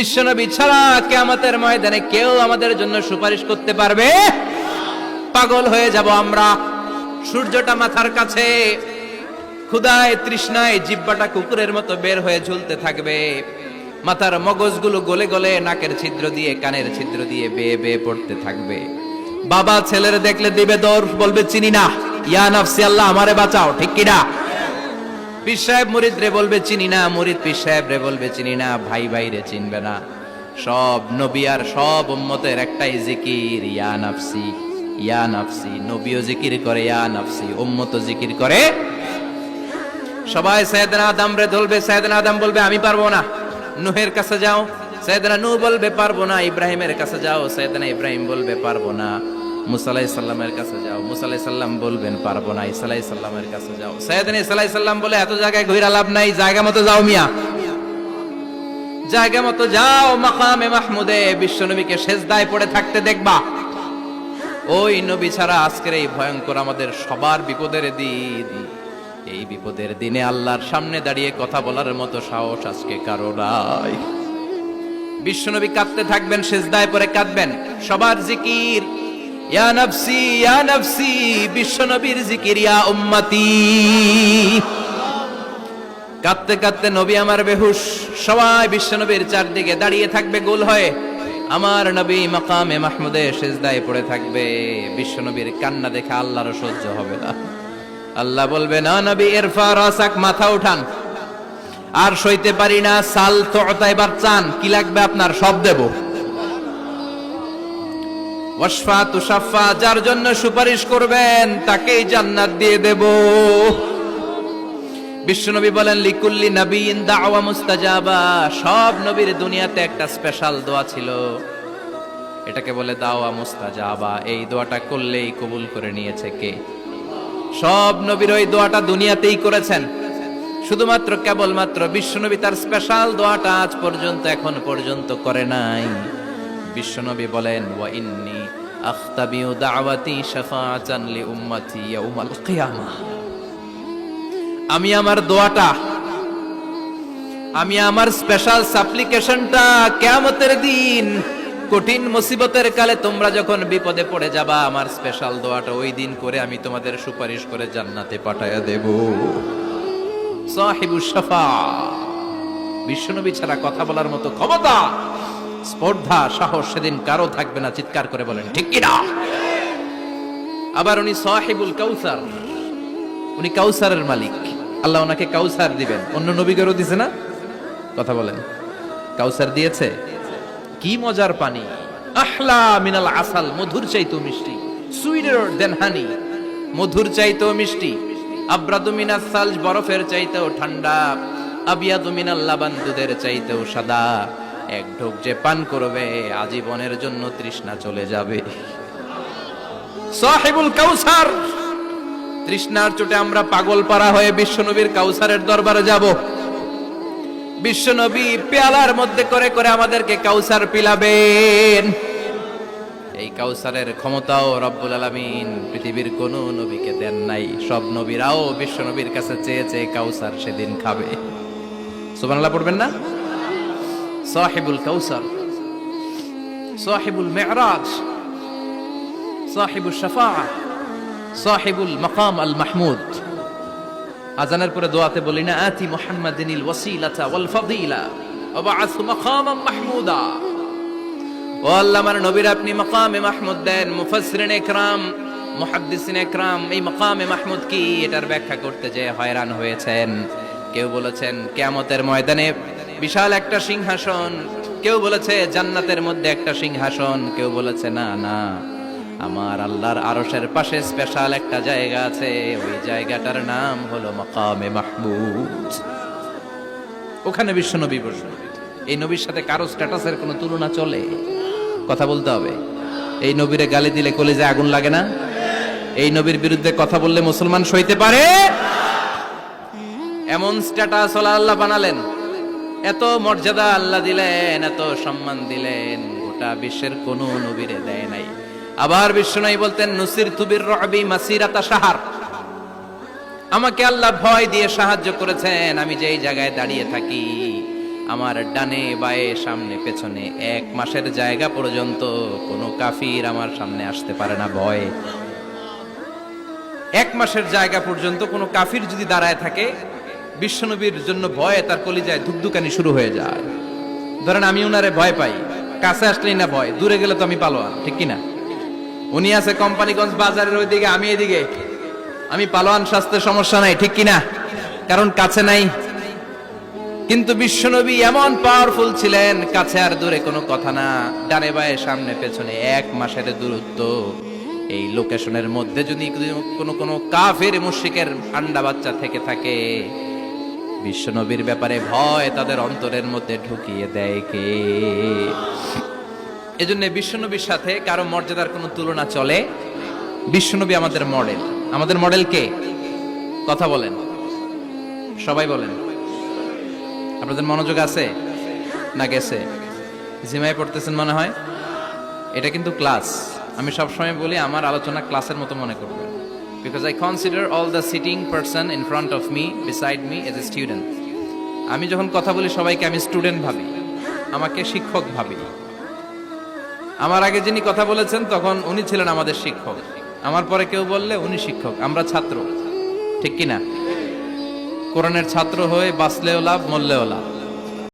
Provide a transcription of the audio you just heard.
বিশ্বনবী ছাড়া কিয়ামতের ময়দানে কেউ আমাদের জন্য সুপারিশ করতে পারবে? পাগল হয়ে যাব আমরা। সূর্যটা মাথার কাছে, ক্ষুধায় তৃষ্ণায় জিহ্বাটা কুকুরের মতো বের হয়ে ঝুলতে থাকবে, মাথার মগজগুলো গলে গলে নাকের ছিদ্র দিয়ে কানের ছিদ্র দিয়ে বেয়ে বেয়ে পড়তে থাকবে। বাবা ছেলের দেখলে দিবে দৌড়, বলবে চিনি না, ইয়া নাফসি আল্লাহ আমারে বাঁচাও, ঠিক কিনা? পীর সাহেব মুরিদ রে বলবে চিনি না, মুরিদ পীর সাহেব রে বলবে চিনি না, ভাই ভাই রে চিনবে না। সব নবী আর সব উম্মতের একটাই জিকির, ইয়া নাফসি ইয়া নাফসি। নবীও জিকির করে ইয়া নাফসি, উম্মতও জিকির করে। সবাই সাইয়েদনা আদম রে ধরবে, সাইয়েদনা আদম বলবে আমি পারবো না। নূহের কাছে যাও, সাইয়েদনা নূহ বলবে পারবো না। ইব্রাহিমের কাছে যাও, সাইয়েদনা ইব্রাহিম বলবে পারবো না। মুসা আলাইহিস সালামের কাছে যাও, মুসা আলাইহিস সালাম বলবেন পারবো না। ঈসা আলাইহিস সালামের কাছে যাও, সাইয়েদনা ঈসা আলাইহিস সালাম বলে এত জায়গায় ঘুরে লাভ নাই, জায়গা মতো যাও মিয়া, জায়গা মতো যাও। মাকামে মাহমুদে বিশ্বনবীকে সেজদায় পড়ে থাকতে দেখবা। ওই নবী ছাড়া আজকের এই ভয়ঙ্কর আমাদের সবার বিপদের দিন, এই বিপদের দিনে আল্লাহর সামনে দাঁড়িয়ে কথা বলার মতো সাহস আজকে কারো নাই। বিশ্বনবী কাঁদতে থাকবেন, সেজদায় পড়ে কাঁদবেন। সবার জিকির ইয়া নাফসি ইয়া নাফসি, বিশ্বনবীর জিকির ইয়া উম্মতি। কাঁদতে কাঁদতে নবী আমার বেহুশ, সবাই বিশ্বনবীর চারদিকে দাঁড়িয়ে থাকবে গোল হয়ে। আমার নবী মাকামে মাহমুদে সেজদায় পড়ে থাকবে। বিশ্বনবীর কান্না দেখে আল্লাহর সহ্য হবে না। আল্লাহ বলবে না নবী ইরফা রাসাক, মাথা উঠান, আর সইতে পারি না। সাল তুতা, এবার চান, কি লাগবে আপনার সব দেব। ওয়াশফা তুশাফা, যার জন্য সুপারিশ করবেন তাকেই জান্নাত দিয়ে দেব। বিশ্বনবী বলেন লিকুল্লি নবিয়িন দাওয়া মুস্তাজাবা, সব নবীর দুনিয়াতে একটা স্পেশাল দোয়া ছিল, এটাকে বলে দাওয়া মুস্তাজাবা। এই দোয়াটা করলেই কবুল করে নিয়েছে কে? সব নবীর ওই দোয়াটা দুনিয়াতেই করেছেন, শুধুমাত্র কেবলমাত্র বিশ্বনবী তার স্পেশাল দোয়াটা আজ পর্যন্ত এখন পর্যন্ত করে নাই। বিশ্বনবী বলেন ওয়া ইন্নী আখতাবিউ দাওয়াতি শাফাআতান লি উম্মতি ইয়াউমাল কিয়ামাহ, আমি আমার দোয়াটা, আমি আমার স্পেশাল সাপ্লিকেশনটা কিয়ামতের দিন কঠিন মুসিবতের কালে তোমরা যখন বিপদে পড়ে যাবা, আমার স্পেশাল দোয়াটা ওই দিন করে আমি তোমাদের সুপারিশ করে জান্নাতে পাঠায়া দেব। সাহিবুশ শাফা, বিশ্বনবী ছাড়া কথা বলার মতো ক্ষমতা, স্পর্ধা, সাহস সেদিন কারো থাকবে না। চিৎকার করে বলেন ঠিক কিনা? আবার উনি সাহিবুল কাউসার, উনি কাউসারের মালিক। আল্লাহ ওনাকে কাউসার দিবেন। অন্য নবীদেরও দিছে না? কথা বলেন, কাউসার দিয়েছে। কি মজার পানি, আহলা মিনাল আসাল, মধুর চাইতেও মিষ্টি, সুইটার দেন হানি, মধুর চাইতেও মিষ্টি। আব্রাদু মিনাস সালজ, বরফের চাইতেও ঠান্ডা। আবিয়াদু মিনাল লাবান, দুধের চাইতেও সাদা। এক ঢোক যে পান করবে আজীবনের জন্য তৃষ্ণা চলে যাবে। সাহিবুল কাউসার, তৃষ্ণার চোটে আমরা পাগল পারা হয়ে বিশ্বনবীর কাউসারের দরবারে যাব। বিশ্বনবী পেয়ালার মধ্যে করে করে আমাদেরকে কাউসার পিলাবেন। এই কাউসারের ক্ষমতাও রব্বুল আলামিন পৃথিবীর কোন নবীকে দেন নাই। সব নবীরাও বিশ্বনবীর কাছে চেয়ে চেয়ে কাউসার সেদিন খাবে। সুবহানাল্লাহ পড়বেন না? সাহিবুল কাউসার, সাহিবুল মিরাজ, সাহিবুশ শাফাআ, সাহিবুল মাকাম আল মাহমুদ। আজানের পরে দোয়াতে বলি না, আতি মুহাম্মাদিনিল ওয়াসিলাতা ওয়াল ফাদিলা ওয়া বাআসু মাকামান মাহমুদা। ও আল্লাহ, আমার নবীর আপনি মাকামে মাহমুদ দেন। মুফাসসিরিন ইকরাম, মুহাদ্দিসিন ইকরাম এই মাকামে মাহমুদ কি এটার ব্যাখ্যা করতে যে হয়রান হয়েছেন। কেউ বলেছেন কিয়ামতের ময়দানে বিশাল একটা সিংহাসন, কেউ বলেছে জান্নাতের মধ্যে একটা সিংহাসন, কেউ বলেছে না না, আমার আল্লাহর আরশের পাশে স্পেশাল একটা জায়গা আছে, ওই জায়গাটার নাম হলো মাকামে মাহমুদ। ওখানে বিশ্বনবী বসবেন। এই নবীর সাথে কারো স্ট্যাটাসের কোনো তুলনা চলে? কথা বলতে হবে। এই নবীরে গালি দিলে কলিজায় আগুন লাগে না? এই নবীর বিরুদ্ধে কথা বললে মুসলমান সইতে পারে? এমন স্ট্যাটাস আল্লাহ বানালেন, এত মর্যাদা আল্লাহ দিলেন, এত সম্মান দিলেন, গোটা বিশ্বের কোন নবীরে দেয় নাই। আবার বিশ্বনবী বলতেন নুসিরতু বির-রু'বি মাসিরাতা শাহর, আমাকে আল্লাহ ভয় দিয়ে সাহায্য করেছেন। আমি যেই জায়গায় দাঁড়িয়ে থাকি আমার ডানে বায়ে সামনে পেছনে 1 মাসের জায়গা পর্যন্ত কোনো কাফির আমার সামনে আসতে পারে না ভয়ে। 1 মাসের জায়গা পর্যন্ত কোনো কাফির যদি দাঁড়ায় থাকে, বিশ্বনবীর জন্য ভয়ে তার কলিজায় ধুকধুকানি শুরু হয়ে যায়। ধরেন আমি উনারে ভয় পাই, কাছে আসলেই না ভয়, দূরে গেলে তো আমি পালোয়ান, ঠিক কিনা? উনি আছে কোম্পানিগঞ্জ বাজারের ওইদিকে, আমি এদিকে, আমি পালোয়ান, স্বাস্থ্যের সমস্যা নাই, ঠিক কিনা? কারণ কাছে নাই। কিন্তু বিশ্বনবী এমন পাওয়ারফুল ছিলেন, কাছে আর দূরে কোনো কথা না, ডানে বায়ে সামনে পেছনে 1 মাসের দূরত্ব। এই লোকেশনের মধ্যে যদি কোনো কাফের মুশরিকের আন্ডা বাচ্চা থেকে থাকে, বিশ্বনবীর ব্যাপারে ভয় তাদের অন্তরের মধ্যে ঢুকিয়ে দেয় কে? এজন্য বিশ্বনবীর সাথে কারো মর্যাদার কোনো তুলনা চলে? বিশ্বনবী আমাদের মডেল। আমাদের মডেল কে? কথা বলেন, সবাই বলেন। আপনাদের মনোযোগ আছে না গেছে? জিমায় পড়তেছেন মনে হয়। এটা কিন্তু ক্লাস। আমি সবসময় বলি আমার আলোচনা ক্লাসের মতো মনে করবেন, because I consider all the sitting person in front of me, beside me as a student. আমি যখন কথা বলি সবাইকে আমি স্টুডেন্ট ভাবি, আমাকে শিক্ষক ভাবি। আমার আগে যিনি কথা বলেছেন তখন উনি ছিলেন আমাদের শিক্ষক, আমার পরে কেউ বললে উনি শিক্ষক, আমরা ছাত্র, ঠিক কিনা? কোরআনের ছাত্র হয়ে বাঁচলেও লাভ, মরলেও লাভ।